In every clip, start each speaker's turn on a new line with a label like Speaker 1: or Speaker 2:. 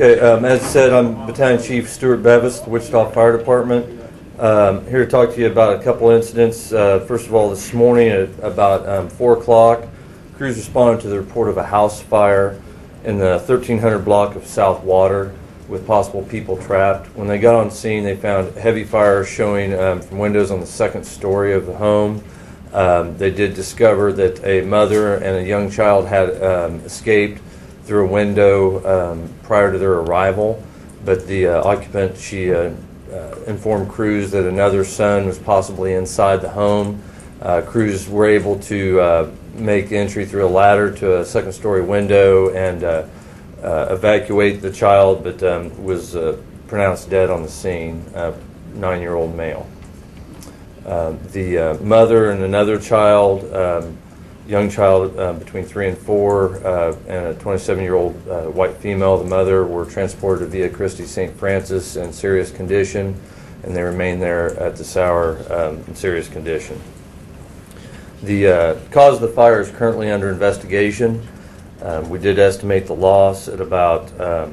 Speaker 1: Okay, as said, I'm Battalion Chief Stuart Bevis, the Wichita Fire Department. Here to talk to you about a couple incidents. First of all, this morning at about 4 o'clock, crews responded to the report of a house fire in the 1300 block of South Water with possible people trapped. When they got on scene, they found heavy fire showing from windows on the second story of the home. They did discover that a mother and a young child had escaped through a window prior to their arrival, but the occupant, she informed crews that another son was possibly inside the home. Crews were able to make entry through a ladder to a second story window and evacuate the child, but was pronounced dead on the scene, 9-year-old male. The mother and another child, young child between 3 and 4, and a 27-year-old white female, the mother, were transported to Via Christi St. Francis in serious condition, and they remain there at this hour in serious condition. The cause of the fire is currently under investigation. We did estimate the loss at about, I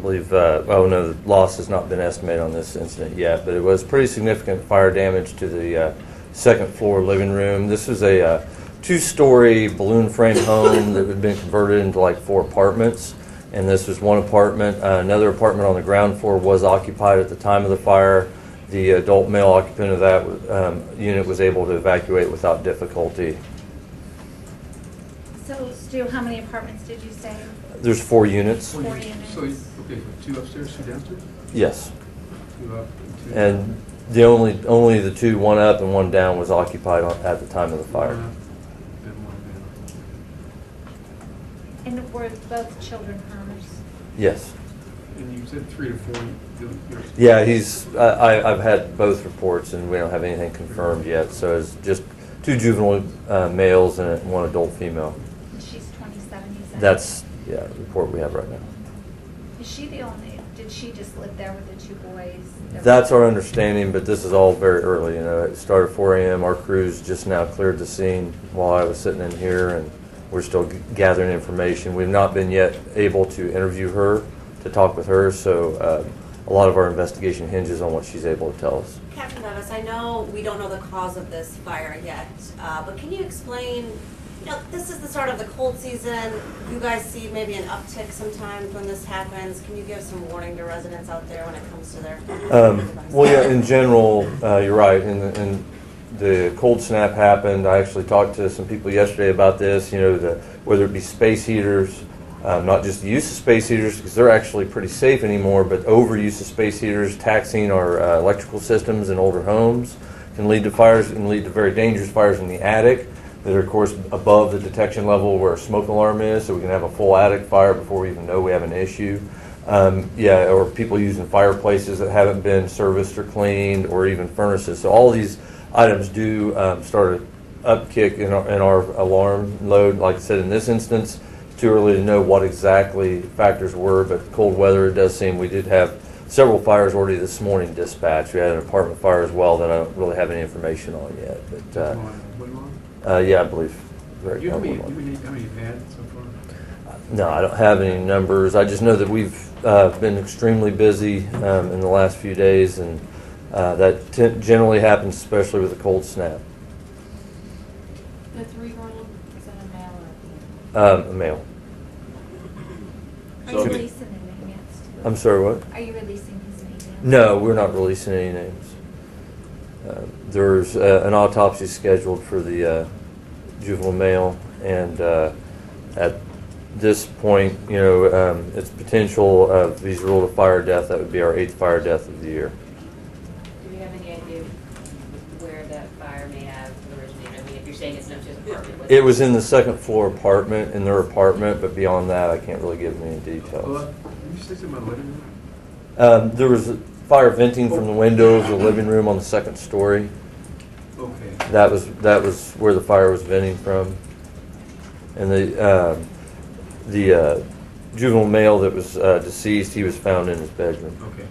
Speaker 1: believe, the loss has not been estimated on this incident yet, but it was pretty significant fire damage to the second floor living room. This was a 2-story balloon frame home that had been converted into like 4 apartments, and this was one apartment. Another apartment on the ground floor was occupied at the time of the fire. The adult male occupant of that unit was able to evacuate without difficulty.
Speaker 2: So, Stu, how many apartments did you say?
Speaker 1: There's 4 units.
Speaker 2: 4 units.
Speaker 3: So, okay, 2 upstairs, 2 downstairs?
Speaker 1: Yes.
Speaker 3: 2 up and 2
Speaker 1: And the only the 2, one up and one down, was occupied at the time of the fire.
Speaker 3: And 1 down.
Speaker 2: And were both children harmers?
Speaker 1: Yes.
Speaker 3: And you said 3 to 4.
Speaker 1: Yeah, I've had both reports, and we don't have anything confirmed yet. So it's just 2 juvenile males and 1 adult female.
Speaker 2: And she's 27, you said?
Speaker 1: That's the report we have right now.
Speaker 2: Is she the only? Did she just live there with the 2 boys?
Speaker 1: That's our understanding, but this is all very early. It started at 4 a.m. Our crews just now cleared the scene while I was sitting in here, and we're still gathering information. We've not been yet able to interview her, to talk with her, so a lot of our investigation hinges on what she's able to tell us.
Speaker 4: Captain Bevis, I know we don't know the cause of this fire yet, but can you explain, this is the start of the cold season. You guys see maybe an uptick sometimes when this happens. Can you give some warning to residents out there when it comes to their...
Speaker 1: Well, yeah, in general, you're right. And the cold snap happened. I actually talked to some people yesterday about this, whether it be space heaters, not just the use of space heaters, because they're actually pretty safe anymore, but overuse of space heaters taxing our electrical systems in older homes can lead to fires, and lead to very dangerous fires in the attic that are, of course, above the detection level where a smoke alarm is, so we can have a full attic fire before we even know we have an issue. Or people using fireplaces that haven't been serviced or cleaned, or even furnaces. So all of these items do start an upkick in our alarm load. Like I said, in this instance, it's too early to know what exactly factors were, but cold weather, it does seem. We did have several fires already this morning dispatched. We had an apartment fire as well that I don't really have any information on yet. But yeah, I believe.
Speaker 3: How many you've had so far?
Speaker 1: No, I don't have any numbers. I just know that we've been extremely busy in the last few days, and that generally happens, especially with a cold snap.
Speaker 5: The 3-year-old, is that a male or a female?
Speaker 1: A male.
Speaker 2: Are you releasing the name yet?
Speaker 1: I'm sorry, what?
Speaker 2: Are you releasing his name yet?
Speaker 1: No, we're not releasing any names. There's an autopsy scheduled for the juvenile male, and at this point, it's potential if he's ruled a fire death, that would be our 8th fire death of the year.
Speaker 5: Do you have any idea where that fire may have originated? I mean, if you're saying it's not just apartment.
Speaker 1: It was in the second floor apartment, in their apartment, but beyond that, I can't really give any details.
Speaker 3: Can you say something about the living room?
Speaker 1: There was a fire venting from the window of the living room on the second story.
Speaker 3: Okay.
Speaker 1: That was where the fire was venting from, and the juvenile male that was deceased, he was found in his bedroom.
Speaker 3: Okay.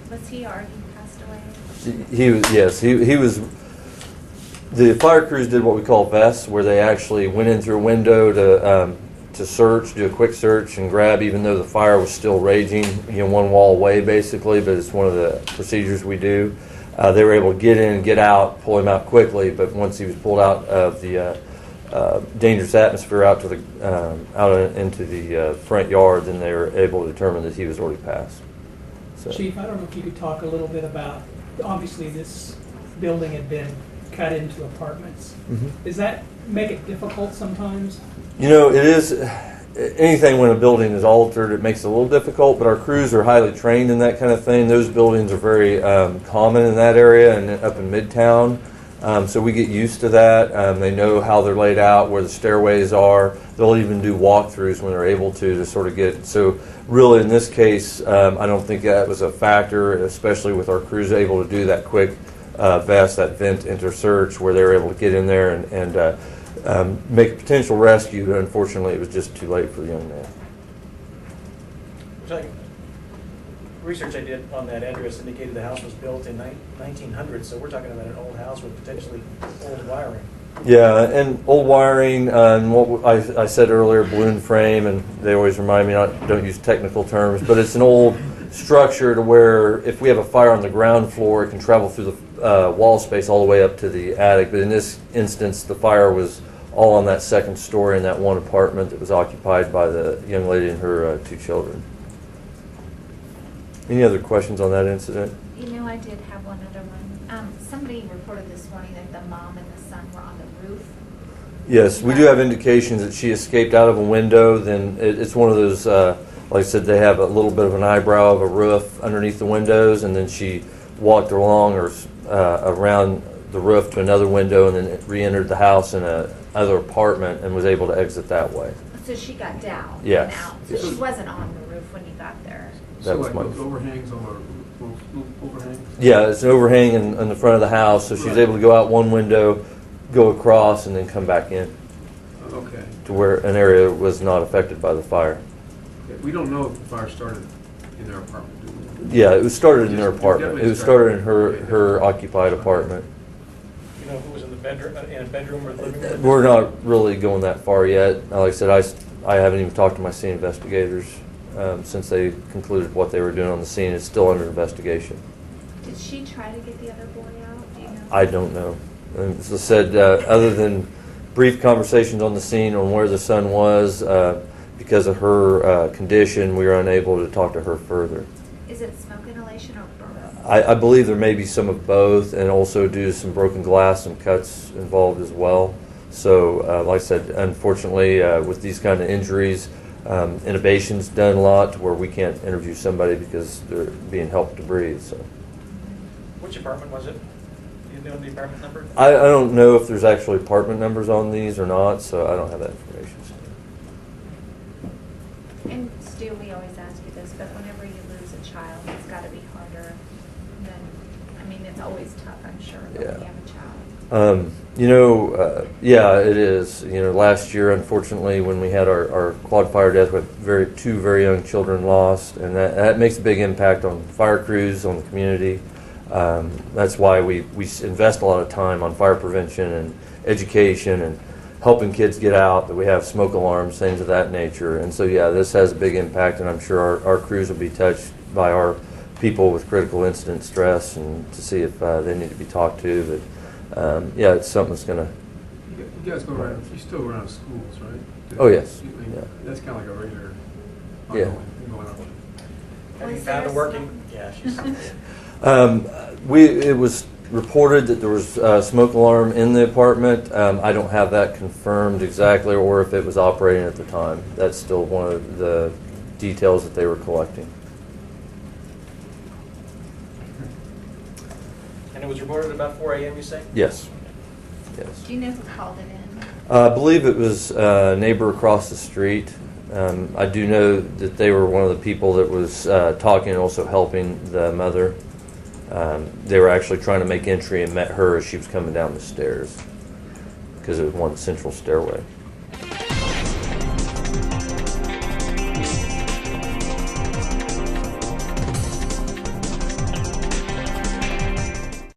Speaker 2: Was he already passed away?
Speaker 1: He was, yes, he was. The fire crews did what we call vests, where they actually went in through a window to to search, do a quick search and grab, even though the fire was still raging, one wall away basically, but it's one of the procedures we do. They were able to get in, get out, pull him out quickly, but once he was pulled out of the dangerous atmosphere out to the out into the front yard, then they were able to determine that he was already passed. So.
Speaker 6: Chief, I don't know if you could talk a little bit about, obviously this building had been cut into apartments.
Speaker 1: Mm-hmm.
Speaker 6: Does that make it difficult sometimes?
Speaker 1: It is. Anything when a building is altered, it makes it a little difficult, but our crews are highly trained in that kind of thing. Those buildings are very common in that area and up in Midtown. So we get used to that. They know how they're laid out, where the stairways are. They'll even do walkthroughs when they're able to sort of get. So really in this case, I don't think that was a factor, especially with our crews able to do that quick that vent enter search where they were able to get in there and make a potential rescue, but unfortunately it was just too late for the young man.
Speaker 7: Research I did on that address indicated the house was built in 1900, so we're talking about an old house with potentially old wiring.
Speaker 1: Yeah, and old wiring, and what I said earlier, balloon frame, and they always remind me don't use technical terms, but it's an old structure to where if we have a fire on the ground floor, it can travel through the wall space all the way up to the attic. But in this instance, the fire was all on that second story in that one apartment that was occupied by the young lady and her 2 children. Any other questions on that incident?
Speaker 2: I did have one other one. Somebody reported this morning that the mom and the son were on the roof.
Speaker 1: Yes, we do have indications that she escaped out of a window. Then it's one of those, like I said, they have a little bit of an eyebrow of a roof underneath the windows, and then she walked along or around the roof to another window and then re-entered the house in another apartment and was able to exit that way.
Speaker 2: So she got down
Speaker 1: Yes.
Speaker 2: and out. So
Speaker 1: Yes.
Speaker 2: she wasn't on the roof when you got there.
Speaker 1: That
Speaker 3: So
Speaker 1: was
Speaker 3: like
Speaker 1: my-
Speaker 3: those overhangs on overhangs?
Speaker 1: Yeah, it's an overhang in the front of the house, so she was
Speaker 3: Right.
Speaker 1: able to go out one window, go across, and then come back in
Speaker 3: Okay.
Speaker 1: to where an area was not affected by the fire.
Speaker 3: We don't know if the fire started in their apartment, do we?
Speaker 1: Yeah, it was started in her
Speaker 3: It
Speaker 1: apartment.
Speaker 3: definitely
Speaker 1: It was started in
Speaker 3: started.
Speaker 1: her occupied apartment.
Speaker 7: You know who was in the bedroom, in a bedroom or living room?
Speaker 1: We're not really going that far yet. Like I said, I haven't even talked to my scene investigators since they concluded what they were doing on the scene. It's still under investigation.
Speaker 2: Did she try to get the other boy out? Do you know?
Speaker 1: I don't know. As I said, other than brief conversations on the scene on where the son was, because of her condition, we were unable to talk to her further.
Speaker 2: Is it smoke inhalation or burn?
Speaker 1: I believe there may be some of both, and also due to some broken glass, some cuts involved as well. So, like I said, unfortunately, with these kind of injuries, intubation's done a lot to where we can't interview somebody because they're being helped to breathe. So,
Speaker 7: Which apartment was it? Do you know the apartment number?
Speaker 1: I don't know if there's actually apartment numbers on these or not, so I don't have that information.
Speaker 2: And Stu, we always ask you this, but whenever you lose a child, it's got to be harder than, it's always tough, I'm sure, but when you have a child.
Speaker 1: Yeah, it is. Last year, unfortunately, when we had our quad fire death with two very young children lost, and that makes a big impact on fire crews, on the community. That's why we invest a lot of time on fire prevention and education and helping kids get out, that we have smoke alarms, things of that nature. And so, yeah, this has a big impact, and I'm sure our crews will be touched by our people with critical incident stress and to see if they need to be talked to. But, yeah, it's something that's going to...
Speaker 3: You guys go around, you still go around schools, right?
Speaker 1: Oh, yes.
Speaker 3: Yeah. That's kind of like a regular
Speaker 1: Yeah.
Speaker 3: ongoing thing going on.
Speaker 7: Have you
Speaker 2: Was
Speaker 7: found
Speaker 2: there
Speaker 7: a
Speaker 2: a
Speaker 7: working? Yeah, she's.
Speaker 1: It was reported that there was a smoke alarm in the apartment. I don't have that confirmed exactly, or if it was operating at the time. That's still one of the details that they were collecting.
Speaker 7: And it was reported about 4 a.m., you say?
Speaker 1: Yes. Yes.
Speaker 2: Do you know who called it in?
Speaker 1: I believe it was a neighbor across the street. I do know that they were one of the people that was talking and also helping the mother. They were actually trying to make entry and met her as she was coming down the stairs because it was one central stairway.